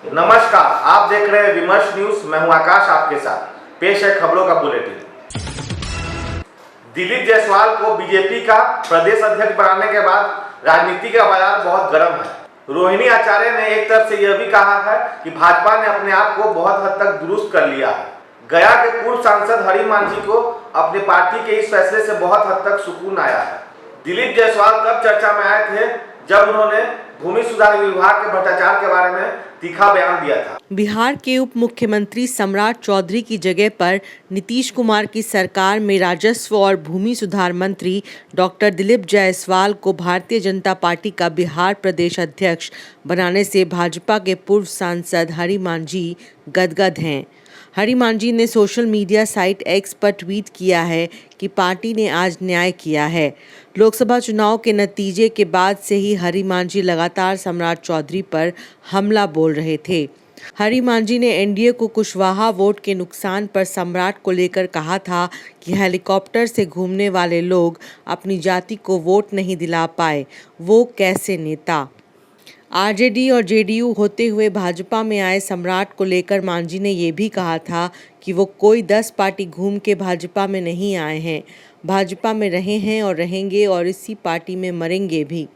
नमस्कार, आप देख रहे हैं विमर्श न्यूज। मैं हूं आकाश, आपके साथ पेश है खबरों का बुलेटिन। दिलीप जायसवाल को बीजेपी का प्रदेश अध्यक्ष बनाने के बाद राजनीति का बाजार बहुत गर्म है। रोहिणी आचार्य ने एक तरफ से यह भी कहा है कि भाजपा ने अपने आप को बहुत हद तक दुरुस्त कर लिया है। गया के पूर्व सांसद हरि मांझी को अपनी पार्टी के इस फैसले से बहुत हद तक सुकून आया है। दिलीप जायसवाल तब चर्चा में आए थे जब उन्होंने भूमि सुधार विभाग के भ्रष्टाचार के बारे में तीखा बयान दिया था। बिहार के उप मुख्यमंत्री सम्राट चौधरी की जगह पर नीतीश कुमार की सरकार में राजस्व और भूमि सुधार मंत्री डॉक्टर दिलीप जायसवाल को भारतीय जनता पार्टी का बिहार प्रदेश अध्यक्ष बनाने से भाजपा के पूर्व सांसद हरि मांझी गदगद हैं। हरि मांझी ने सोशल मीडिया साइट एक्स पर ट्वीट किया है कि पार्टी ने आज न्याय किया है। लोकसभा चुनाव के नतीजे के बाद से ही हरि मांझी लगातार सम्राट चौधरी पर हमला बोल रहे थे। हरि मांझी ने एनडीए को कुशवाहा वोट के नुकसान पर सम्राट को लेकर कहा था कि हेलीकॉप्टर से घूमने वाले लोग अपनी जाति को वोट नहीं दिला पाए, वो कैसे नेता। आरजेडी और जेडीयू होते हुए भाजपा में आए सम्राट को लेकर मांझी ने ये भी कहा था कि वो कोई 10 पार्टी घूम के भाजपा में नहीं आए हैं, भाजपा में रहे हैं और रहेंगे और इसी पार्टी में मरेंगे भी।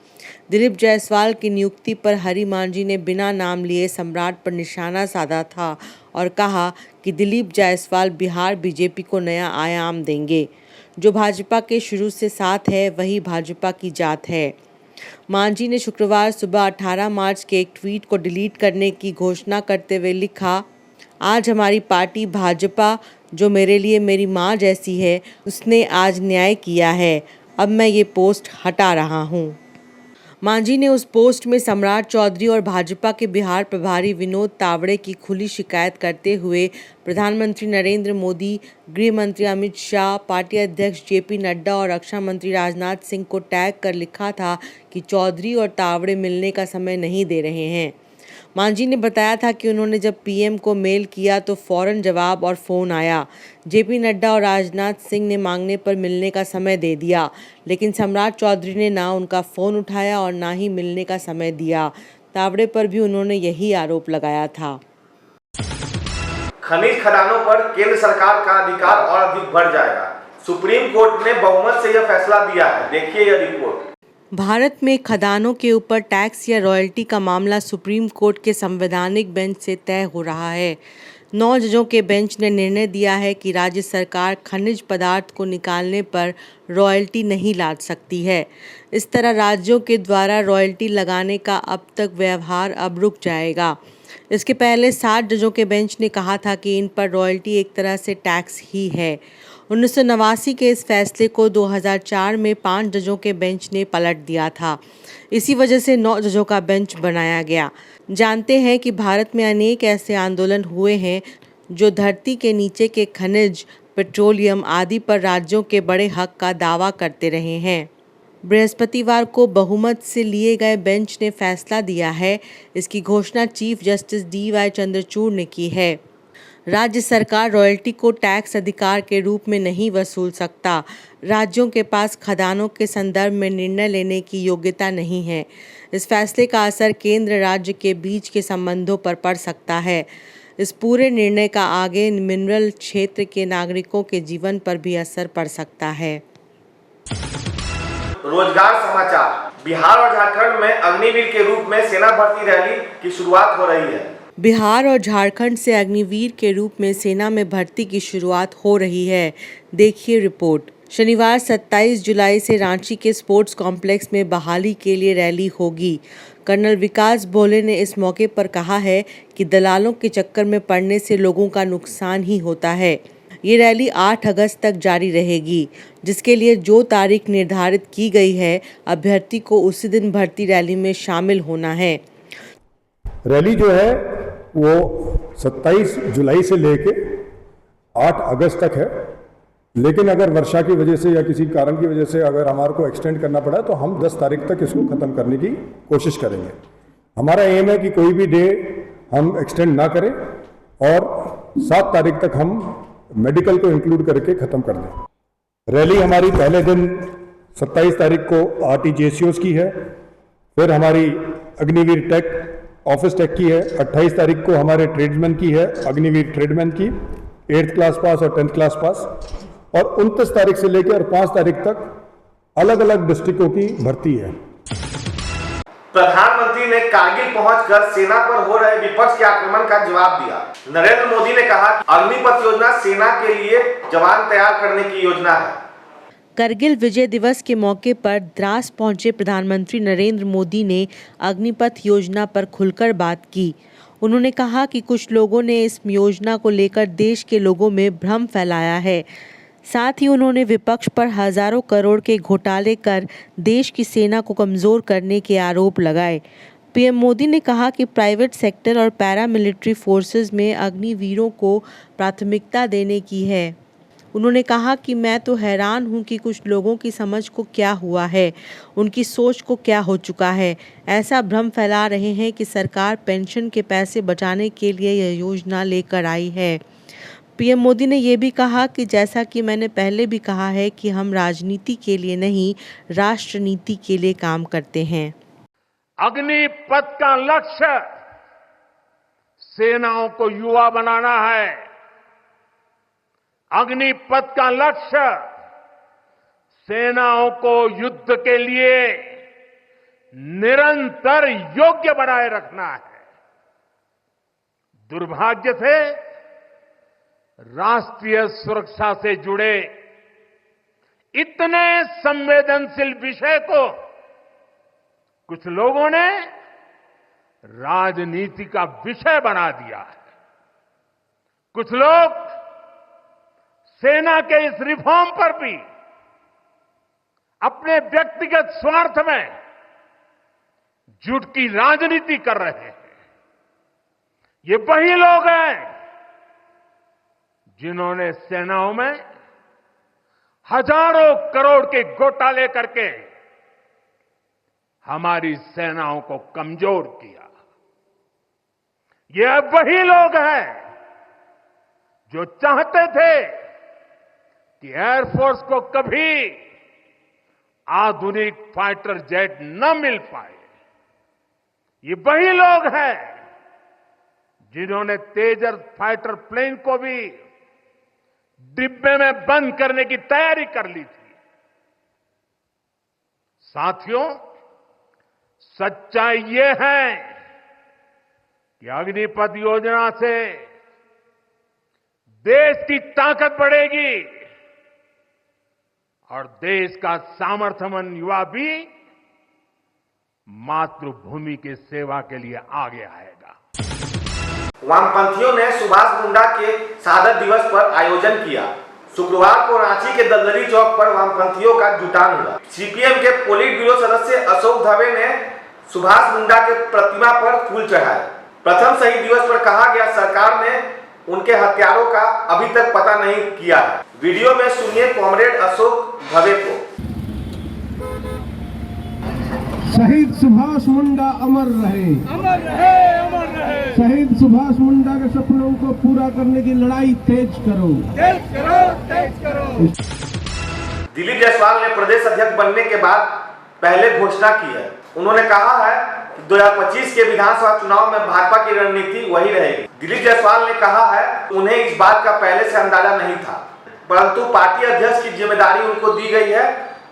दिलीप जायसवाल की नियुक्ति पर हरि मांझी ने बिना नाम लिए सम्राट पर निशाना साधा था और कहा कि दिलीप जायसवाल बिहार बीजेपी को नया आयाम देंगे। जो भाजपा के शुरू से साथ है वही भाजपा की जात है। मांझी ने शुक्रवार सुबह 18 मार्च के एक ट्वीट को डिलीट करने की घोषणा करते हुए लिखा, आज हमारी पार्टी भाजपा, जो मेरे लिए मेरी माँ जैसी है, उसने आज न्याय किया है। अब मैं ये पोस्ट हटा रहा हूँ। मांझी ने उस पोस्ट में सम्राट चौधरी और भाजपा के बिहार प्रभारी विनोद तावड़े की खुली शिकायत करते हुए प्रधानमंत्री नरेंद्र मोदी, गृह मंत्री अमित शाह, पार्टी अध्यक्ष जेपी नड्डा और रक्षा मंत्री राजनाथ सिंह को टैग कर लिखा था कि चौधरी और तावड़े मिलने का समय नहीं दे रहे हैं। मांझी ने बताया था कि उन्होंने जब पीएम को मेल किया तो फौरन जवाब और फ़ोन आया। जेपी नड्डा और राजनाथ सिंह ने मांगने पर मिलने का समय दे दिया, लेकिन सम्राट चौधरी ने ना उनका फ़ोन उठाया और ना ही मिलने का समय दिया। तावड़े पर भी उन्होंने यही आरोप लगाया था। खनिज खदानों पर केंद्र सरकार का अधिकार और अधिक बढ़ जाएगा। सुप्रीम कोर्ट ने बहुमत से यह फैसला दिया है। देखिए यह रिपोर्ट। भारत में खदानों के ऊपर टैक्स या रॉयल्टी का मामला सुप्रीम कोर्ट के संवैधानिक बेंच से तय हो रहा है। 9 जजों के बेंच ने निर्णय दिया है कि राज्य सरकार खनिज पदार्थ को निकालने पर रॉयल्टी नहीं लाद सकती है। इस तरह राज्यों के द्वारा रॉयल्टी लगाने का अब तक व्यवहार अब रुक जाएगा। इसके पहले 60 जजों के बेंच ने कहा था कि इन पर रॉयल्टी एक तरह से टैक्स ही है। 1989 के इस फैसले को 2004 में 5 जजों के बेंच ने पलट दिया था। इसी वजह से 9 जजों का बेंच बनाया गया। जानते हैं कि भारत में अनेक ऐसे आंदोलन हुए हैं जो धरती के नीचे के खनिज, पेट्रोलियम आदि पर राज्यों के बड़े हक का दावा करते रहे हैं। बृहस्पतिवार को बहुमत से लिए गए बेंच ने फैसला दिया है। इसकी घोषणा चीफ जस्टिस DY चंद्रचूड़ ने की है। राज्य सरकार रॉयल्टी को टैक्स अधिकार के रूप में नहीं वसूल सकता। राज्यों के पास खदानों के संदर्भ में निर्णय लेने की योग्यता नहीं है। इस फैसले का असर केंद्र राज्य के बीच के संबंधों पर पड़ सकता है। इस पूरे निर्णय का आगे मिनरल क्षेत्र के नागरिकों के जीवन पर भी असर पड़ सकता है। रोजगार समाचार। बिहार और झारखंड में अग्निवीर के रूप में सेना भर्ती रैली की शुरुआत हो रही है। बिहार और झारखंड से अग्निवीर के रूप में सेना में भर्ती की शुरुआत हो रही है। देखिए रिपोर्ट। शनिवार 27 जुलाई से रांची के स्पोर्ट्स कॉम्प्लेक्स में बहाली के लिए रैली होगी। कर्नल विकास भोले ने इस मौके पर कहा है कि दलालों के चक्कर में पड़ने से लोगों का नुकसान ही होता है। ये रैली 8 अगस्त तक जारी रहेगी, जिसके लिए जो तारीख निर्धारित की गई है, अभ्यर्थी को उसी दिन भर्ती रैली में शामिल होना है। रैली जो है वो 27 जुलाई से लेके 8 अगस्त तक है, लेकिन अगर वर्षा की वजह से या किसी कारण की वजह से अगर हमारे को एक्सटेंड करना पड़ा तो हम 10 तारीख तक इसको ख़त्म करने की कोशिश करेंगे। हमारा एम है कि कोई भी डे हम एक्सटेंड ना करें और 7 तारीख तक हम मेडिकल को इंक्लूड करके ख़त्म कर दें। रैली हमारी पहले दिन 27 तारीख को RTJCOs की है, फिर हमारी अग्निवीर टेक ऑफिस टेक की है, 28 तारीख को हमारे ट्रेड्समैन की है, अग्निवीर ट्रेडमैन की 8th क्लास पास और 10th क्लास पास, और 29 तारीख से लेकर 5 तारीख तक अलग अलग डिस्ट्रिक्टों की भर्ती है। प्रधानमंत्री ने कारगिल पहुंचकर सेना पर हो रहे विपक्ष के आक्रमण का जवाब दिया। नरेंद्र मोदी ने कहा कि अग्निपथ योजना सेना के लिए जवान तैयार करने की योजना है। करगिल विजय दिवस के मौके पर द्रास पहुंचे प्रधानमंत्री नरेंद्र मोदी ने अग्निपथ योजना पर खुलकर बात की। उन्होंने कहा कि कुछ लोगों ने इस योजना को लेकर देश के लोगों में भ्रम फैलाया है। साथ ही उन्होंने विपक्ष पर हजारों करोड़ के घोटाले कर देश की सेना को कमजोर करने के आरोप लगाए। पीएम मोदी ने कहा कि प्राइवेट सेक्टर और पैरामिलिट्री फोर्सेस में अग्निवीरों को प्राथमिकता देने की है। उन्होंने कहा कि मैं तो हैरान हूं कि कुछ लोगों की समझ को क्या हुआ है, उनकी सोच को क्या हो चुका है। ऐसा भ्रम फैला रहे हैं कि सरकार पेंशन के पैसे बचाने के लिए यह योजना लेकर आई है। पीएम मोदी ने यह भी कहा कि जैसा कि मैंने पहले भी कहा है कि हम राजनीति के लिए नहीं, राष्ट्र नीति के लिए काम करते हैं। अग्निपथ का लक्ष्य सेनाओं को युवा बनाना है। अग्निपथ का लक्ष्य सेनाओं को युद्ध के लिए निरंतर योग्य बनाए रखना है। दुर्भाग्य से राष्ट्रीय सुरक्षा से जुड़े इतने संवेदनशील विषय को कुछ लोगों ने राजनीति का विषय बना दिया है। कुछ लोग सेना के इस रिफॉर्म पर भी अपने व्यक्तिगत स्वार्थ में झूठ की राजनीति कर रहे हैं। ये वही लोग हैं जिन्होंने सेनाओं में हजारों करोड़ के घोटाले करके हमारी सेनाओं को कमजोर किया। ये वही लोग हैं जो चाहते थे कि एयरफोर्स को कभी आधुनिक फाइटर जेट न मिल पाए। ये वही लोग हैं जिन्होंने तेजस फाइटर प्लेन को भी डिब्बे में बंद करने की तैयारी कर ली थी। साथियों, सच्चाई ये है कि अग्निपथ योजना से देश की ताकत बढ़ेगी और देश का सामर्थ्यवान युवा भी मातृभूमि की सेवा के लिए आगे आएगा। वामपंथियों ने सुभाष मुंडा के शहादत दिवस पर आयोजन किया। शुक्रवार को रांची के दलदली चौक पर वामपंथियों का जुटान हुआ। सीपीएम के पोलिट ब्यूरो सदस्य अशोक दवे ने सुभाष मुंडा के प्रतिमा पर फूल चढ़ाए। प्रथम शहीद दिवस पर कहा गया, सरकार ने उनके हत्यारों का अभी तक पता नहीं किया है। वीडियो में सुनिए कॉमरेड अशोक दवे को। शहीद सुभाष मुंडा अमर रहे, अमर रहे, अमर रहे। शहीद सुभाष मुंडा के सपनों को पूरा करने की लड़ाई तेज करो, तेज करो, तेज करो। दिलीप जायसवाल ने प्रदेश अध्यक्ष बनने के बाद पहले घोषणा की है। उन्होंने कहा है कि 2025 के विधानसभा चुनाव में भाजपा की रणनीति वही रहेगी। दिलीप जायसवाल ने कहा है उन्हें इस बात का पहले से अंदाजा नहीं था, परंतु पार्टी अध्यक्ष की जिम्मेदारी उनको दी गई है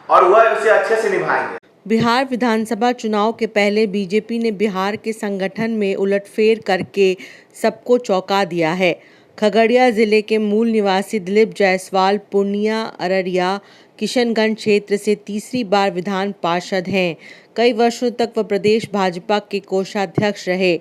और वह इसे अच्छे से निभाएंगे। बिहार विधानसभा चुनाव के पहले बीजेपी ने बिहार के संगठन में उलटफेर करके सबको चौंका दिया है। खगड़िया जिले के मूल निवासी दिलीप जायसवाल पूर्णिया, अररिया, किशनगंज क्षेत्र से तीसरी बार विधान पार्षद हैं। कई वर्षों तक वह प्रदेश भाजपा के कोषाध्यक्ष रहे।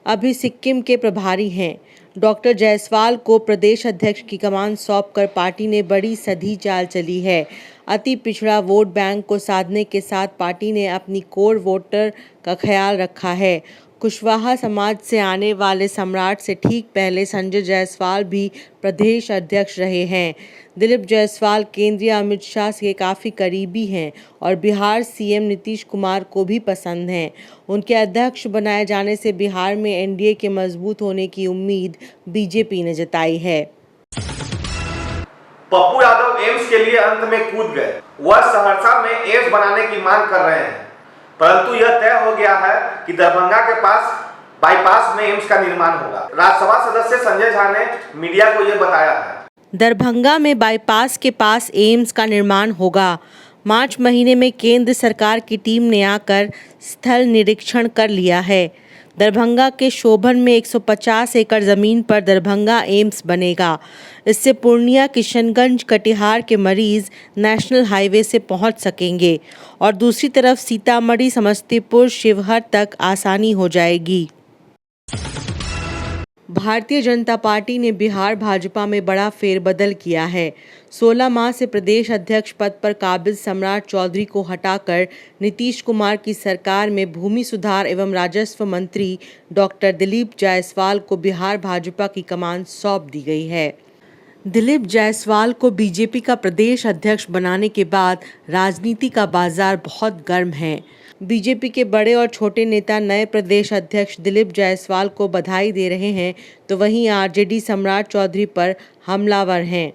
अभी सिक्किम के प्रभारी हैं। डॉक्टर जायसवाल को प्रदेश अध्यक्ष की कमान सौंपकर पार्टी ने बड़ी सधी चाल चली है। अति पिछड़ा वोट बैंक को साधने के साथ पार्टी ने अपनी कोर वोटर का ख्याल रखा है। कुशवाहा समाज से आने वाले सम्राट से ठीक पहले संजय जायसवाल भी प्रदेश अध्यक्ष रहे हैं। दिलीप जायसवाल केंद्रीय अमित शाह के काफ़ी करीबी हैं और बिहार सीएम नीतीश कुमार को भी पसंद हैं। उनके अध्यक्ष बनाए जाने से बिहार में एनडीए के मजबूत होने की उम्मीद बीजेपी ने जताई है। पप्पू यादव एम्स के लिए अंत में कूद गए। वह सहरसा में एम्स बनाने की मांग कर रहे हैं, परंतु यह तय हो गया है कि दरभंगा के पास बाईपास में एम्स का निर्माण होगा। राज्यसभा सदस्य संजय झा ने मीडिया को यह बताया है। दरभंगा में बाईपास के पास एम्स का निर्माण होगा। मार्च महीने में केंद्र सरकार की टीम ने आकर स्थल निरीक्षण कर लिया है। दरभंगा के शोभन में 150 एकड़ जमीन पर दरभंगा एम्स बनेगा। इससे पूर्णिया, किशनगंज, कटिहार के मरीज नेशनल हाईवे से पहुंच सकेंगे और दूसरी तरफ सीतामढ़ी, समस्तीपुर, शिवहर तक आसानी हो जाएगी। भारतीय जनता पार्टी ने बिहार भाजपा में बड़ा फेरबदल किया है। 16 माह से प्रदेश अध्यक्ष पद पर काबिज सम्राट चौधरी को हटाकर नीतीश कुमार की सरकार में भूमि सुधार एवं राजस्व मंत्री डॉक्टर दिलीप जायसवाल को बिहार भाजपा की कमान सौंप दी गई है। दिलीप जायसवाल को बीजेपी का प्रदेश अध्यक्ष बनाने के बाद राजनीति का बाजार बहुत गर्म है। बीजेपी के बड़े और छोटे नेता नए प्रदेश अध्यक्ष दिलीप जायसवाल को बधाई दे रहे हैं, तो वहीं आरजेडी सम्राट चौधरी पर हमलावर हैं।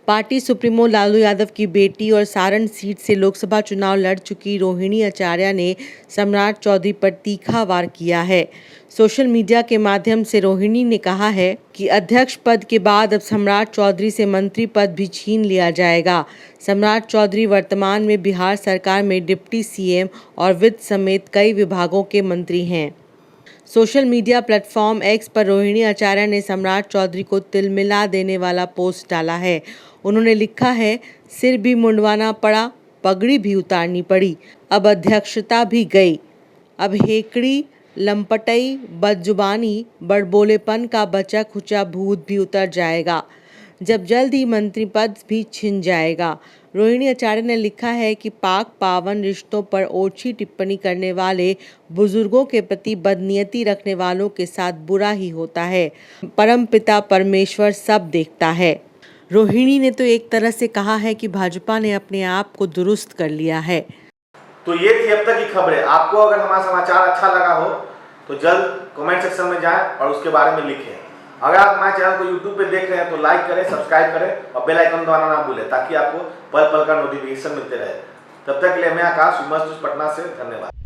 पार्टी सुप्रीमो लालू यादव की बेटी और सारण सीट से लोकसभा चुनाव लड़ चुकी रोहिणी आचार्य ने सम्राट चौधरी पर तीखा वार किया है। सोशल मीडिया के माध्यम से रोहिणी ने कहा है कि अध्यक्ष पद के बाद अब सम्राट चौधरी से मंत्री पद भी छीन लिया जाएगा। सम्राट चौधरी वर्तमान में बिहार सरकार में डिप्टी सीएम और वित्त समेत कई विभागों के मंत्री हैं। सोशल मीडिया प्लेटफॉर्म एक्स पर रोहिणी आचार्य ने सम्राट चौधरी को तिलमिला देने वाला पोस्ट डाला है। उन्होंने लिखा है, सिर भी मुंडवाना पड़ा, पगड़ी भी उतारनी पड़ी, अब अध्यक्षता भी गई, अब हेकड़ी, लंपटई, बदजुबानी, बड़बोलेपन का बचा खुचा भूत भी उतर जाएगा, जब जल्द ही मंत्री पद भी छिन जाएगा। रोहिणी आचार्य ने लिखा है कि पाक पावन रिश्तों पर ओछी टिप्पणी करने वाले, बुजुर्गों के प्रति बदनीयती रखने वालों के साथ बुरा ही होता है। परमपिता परमेश्वर सब देखता है। रोहिणी ने तो एक तरह से कहा है कि भाजपा ने अपने आप को दुरुस्त कर लिया है। तो ये थी अब तक की खबरें। आपको अगर हमारा समाचार अच्छा लगा हो तो जल्द कमेंट सेक्शन में जाएं और उसके बारे में लिखें। अगर आप हमारे चैनल को YouTube पे देख रहे हैं तो लाइक करें, सब्सक्राइब करें और बेल आइकन दबाना ना भूलें, ताकि आपको पल पल का नोटिफिकेशन मिलते रहे। तब तक के लिए मैं आकाश, पटना से धन्यवाद।